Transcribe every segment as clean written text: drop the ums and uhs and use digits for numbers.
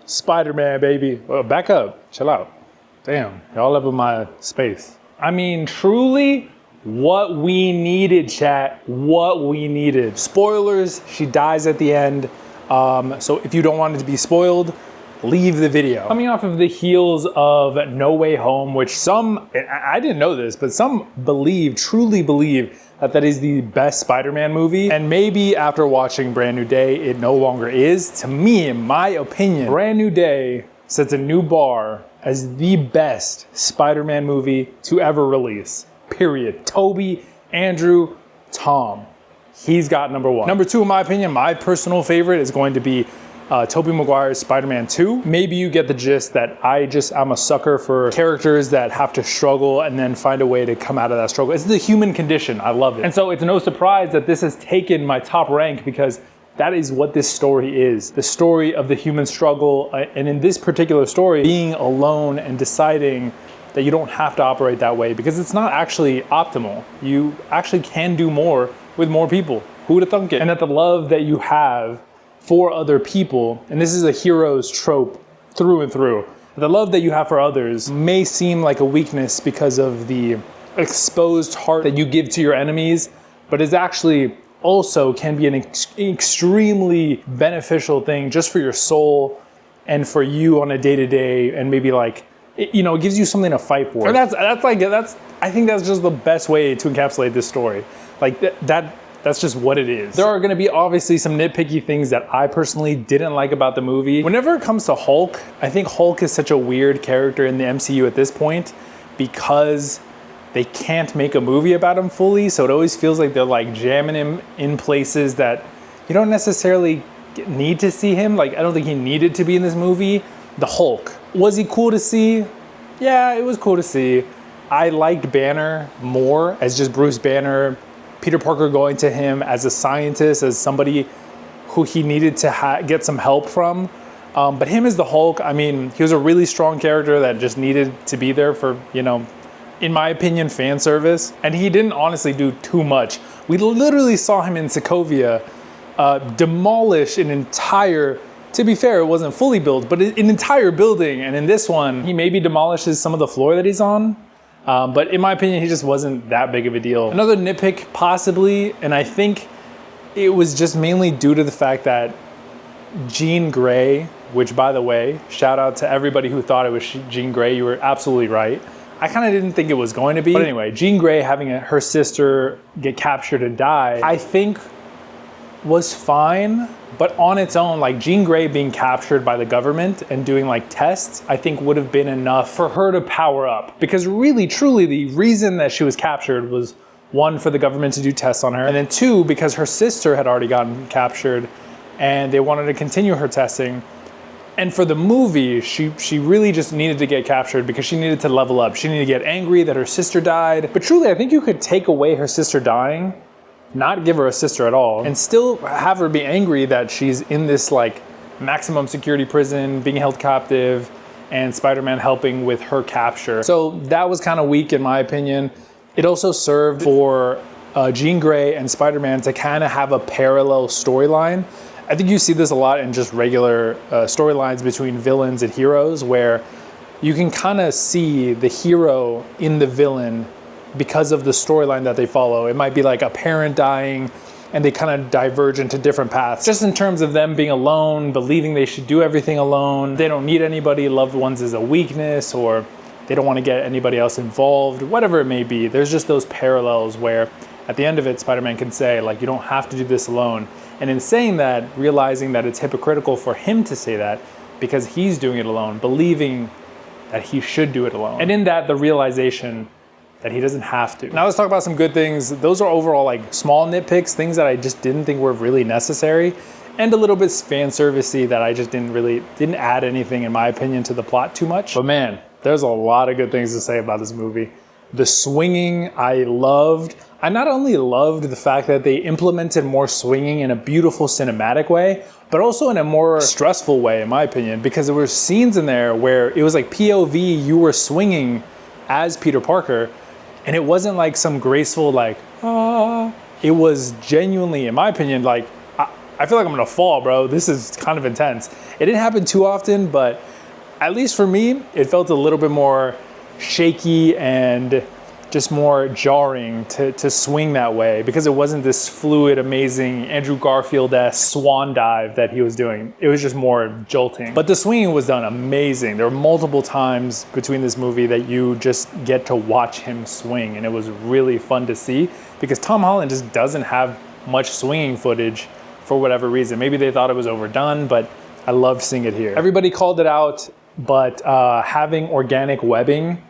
Spider-Man, baby. Well, back up, chill out. Damn, y'all up in my space. I mean, truly, what we needed, chat, what we needed. Spoilers, she dies at the end. So if you don't want it to be spoiled, leave the video. Coming off of the heels of No Way Home, which some, I didn't know this, but some truly believe that is the best Spider-Man movie. And maybe after watching Brand New Day, it no longer is. To me, in my opinion, Brand New Day sets a new bar as the best Spider-Man movie to ever release, period. Tobey, Andrew, Tom. He's got number one. Number two, in my opinion, my personal favorite is going to be Tobey Maguire's Spider-Man 2. Maybe you get the gist that I'm a sucker for characters that have to struggle and then find a way to come out of that struggle. It's the human condition, I love it. And so it's no surprise that this has taken my top rank because that is what this story is. The story of the human struggle, and in this particular story, being alone and deciding that you don't have to operate that way because it's not actually optimal. You actually can do more with more people. Who would have thunk it? And that the love that you have for other people, and this is a hero's trope through and through, the love that you have for others may seem like a weakness because of the exposed heart that you give to your enemies, but is actually also can be an extremely beneficial thing just for your soul and for you on a day-to-day, and maybe like, you know, it gives you something to fight for. And I think that's just the best way to encapsulate this story. Like that's just what it is. There are gonna be obviously some nitpicky things that I personally didn't like about the movie. Whenever it comes to Hulk, I think Hulk is such a weird character in the MCU at this point because they can't make a movie about him fully, so it always feels like they're like jamming him in places that you don't necessarily need to see him. Like, I don't think he needed to be in this movie. The Hulk. Was he cool to see? Yeah, it was cool to see. I liked Banner more as just Bruce Banner. Peter Parker going to him as a scientist, as somebody who he needed to get some help from. But him as the Hulk, I mean, he was a really strong character that just needed to be there for, you know, in my opinion, fan service. And he didn't honestly do too much. We literally saw him in Sokovia demolish an entire, to be fair, it wasn't fully built, but an entire building. And in this one, he maybe demolishes some of the floor that he's on. But in my opinion, he just wasn't that big of a deal. Another nitpick, possibly, and I think it was just mainly due to the fact that Jean Grey, which by the way, shout out to everybody who thought it was Jean Grey, you were absolutely right. I kind of didn't think it was going to be. But anyway, Jean Grey having her sister get captured and die, I think was fine. But on its own, like Jean Grey being captured by the government and doing like tests, I think would have been enough for her to power up. Because really, truly, the reason that she was captured was one, for the government to do tests on her, and then two, because her sister had already gotten captured and they wanted to continue her testing. And for the movie, she really just needed to get captured because she needed to level up. She needed to get angry that her sister died. But truly, I think you could take away her sister dying, not give her a sister at all, and still have her be angry that she's in this like maximum security prison, being held captive, and Spider-Man helping with her capture. So that was kind of weak in my opinion. It also served for Jean Grey and Spider-Man to kind of have a parallel storyline. I think you see this a lot in just regular storylines between villains and heroes, where you can kind of see the hero in the villain because of the storyline that they follow. It might be like a parent dying and they kind of diverge into different paths. Just in terms of them being alone, believing they should do everything alone. They don't need anybody, loved ones is a weakness, or they don't want to get anybody else involved, whatever it may be. There's just those parallels where at the end of it, Spider-Man can say, like, you don't have to do this alone. And in saying that, realizing that it's hypocritical for him to say that because he's doing it alone, believing that he should do it alone. And in that, the realization that he doesn't have to. Now let's talk about some good things. Those are overall like small nitpicks, things that I just didn't think were really necessary, and a little bit fan servicey that I just didn't add anything, in my opinion, to the plot too much. But man, there's a lot of good things to say about this movie. The swinging, I loved. I not only loved the fact that they implemented more swinging in a beautiful cinematic way, but also in a more stressful way, in my opinion, because there were scenes in there where it was like POV, you were swinging as Peter Parker, and it wasn't like some graceful, like, ah. It was genuinely, in my opinion, like, I feel like I'm gonna fall, bro. This is kind of intense. It didn't happen too often, but at least for me, it felt a little bit more shaky and just more jarring to swing that way, because it wasn't this fluid, amazing Andrew Garfield-esque swan dive that he was doing. It was just more jolting. But the swinging was done amazing. There were multiple times between this movie that you just get to watch him swing, and it was really fun to see, because Tom Holland just doesn't have much swinging footage for whatever reason. Maybe they thought it was overdone, but I love seeing it here. Everybody called it out, but having organic webbing,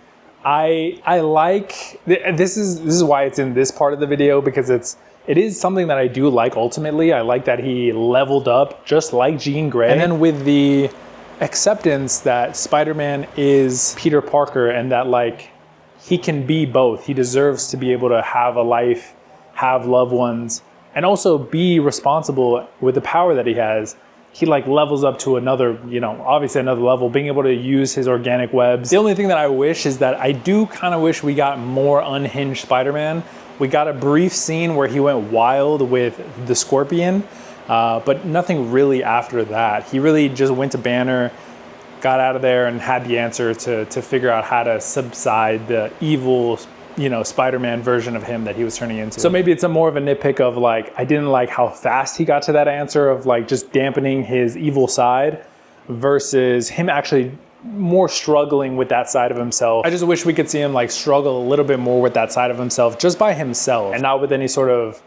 I like, this is why it's in this part of the video, because it is something that I do like ultimately. I like that he leveled up just like Jean Grey. And then with the acceptance that Spider-Man is Peter Parker, and that like he can be both. He deserves to be able to have a life, have loved ones, and also be responsible with the power that he has. He like levels up to another, you know, obviously another level, being able to use his organic webs. The only thing that I wish is that I do kind of wish we got more unhinged Spider-Man. We got a brief scene where he went wild with the Scorpion, but nothing really after that. He really just went to Banner, got out of there, and had the answer to figure out how to subside the evil, you know, Spider-Man version of him that he was turning into. So maybe it's a more of a nitpick of like, I didn't like how fast he got to that answer of like just dampening his evil side versus him actually more struggling with that side of himself. I just wish we could see him like struggle a little bit more with that side of himself just by himself, and not with any sort of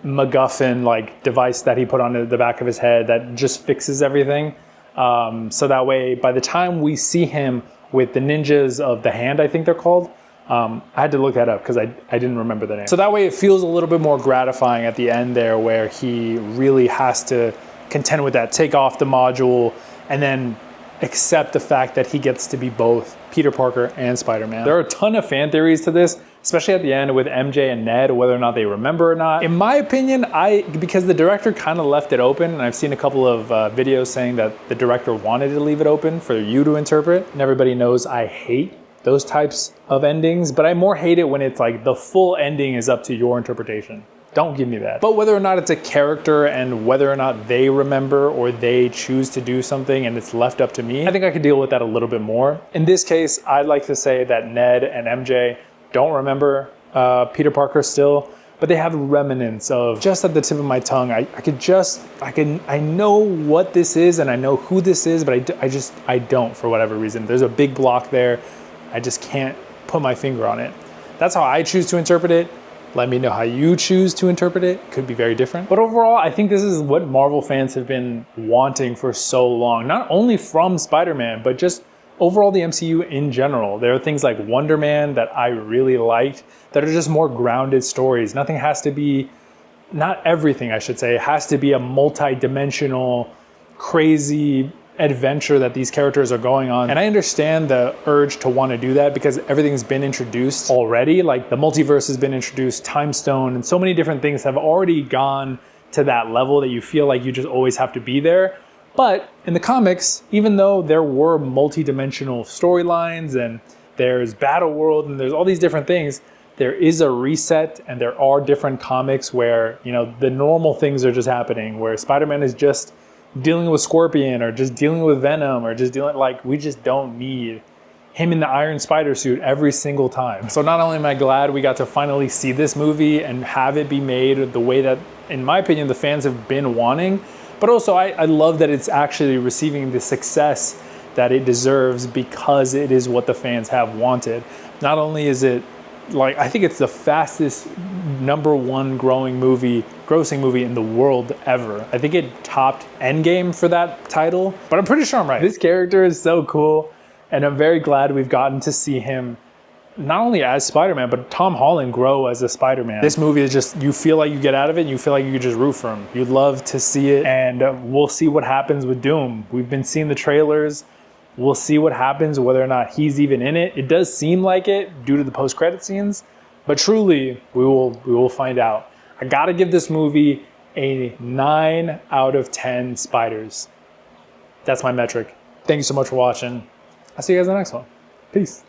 MacGuffin like device that he put on the back of his head that just fixes everything. So that way, by the time we see him with the ninjas of the hand, I think they're called, I had to look that up because I didn't remember the name. So that way it feels a little bit more gratifying at the end there, where he really has to contend with that, take off the module, and then accept the fact that he gets to be both Peter Parker and Spider-Man. There are a ton of fan theories to this, especially at the end with MJ and Ned, whether or not they remember or not. In my opinion, because the director kind of left it open, and I've seen a couple of videos saying that the director wanted to leave it open for you to interpret, and everybody knows I hate those types of endings, but I more hate it when it's like the full ending is up to your interpretation. Don't give me that. But whether or not it's a character and whether or not they remember or they choose to do something and it's left up to me, I think I could deal with that a little bit more. In this case, I'd like to say that Ned and MJ don't remember Peter Parker still, but they have remnants of, just at the tip of my tongue, I know what this is and I know who this is, but I don't for whatever reason. There's a big block there. I just can't put my finger on it. That's how I choose to interpret it. Let me know how you choose to interpret it. Could be very different. But overall, I think this is what Marvel fans have been wanting for so long. Not only from Spider-Man, but just overall the MCU in general. There are things like Wonder Man that I really liked that are just more grounded stories. Nothing has to be, not everything I should say, has to be a multi-dimensional, crazy adventure that these characters are going on. And I understand the urge to want to do that because everything's been introduced already. Like the multiverse has been introduced, Time Stone, and so many different things have already gone to that level that you feel like you just always have to be there. But in the comics, even though there were multi-dimensional storylines and there's Battle World and there's all these different things, there is a reset and there are different comics where, you know, the normal things are just happening, where Spider-Man is just dealing with Scorpion or just dealing with Venom or just dealing, like, we just don't need him in the Iron Spider suit every single time. So not only am I glad we got to finally see this movie and have it be made the way that, in my opinion, the fans have been wanting, but also I love that it's actually receiving the success that it deserves because it is what the fans have wanted. Not only is it, like, I think it's the fastest #1 grossing movie in the world ever. I think it topped Endgame for that title, but I'm pretty sure I'm right. This character is so cool, and I'm very glad we've gotten to see him not only as Spider-Man, but Tom Holland grow as a Spider-Man. This movie is just, you feel like you get out of it and you feel like you could just root for him. You'd love to see it, and we'll see what happens with Doom. We've been seeing the trailers. We'll see what happens, whether or not he's even in it. It does seem like it due to the post-credit scenes, but truly, we will find out. I gotta give this movie a 9 out of 10 spiders. That's my metric. Thank you so much for watching. I'll see you guys in the next one. Peace.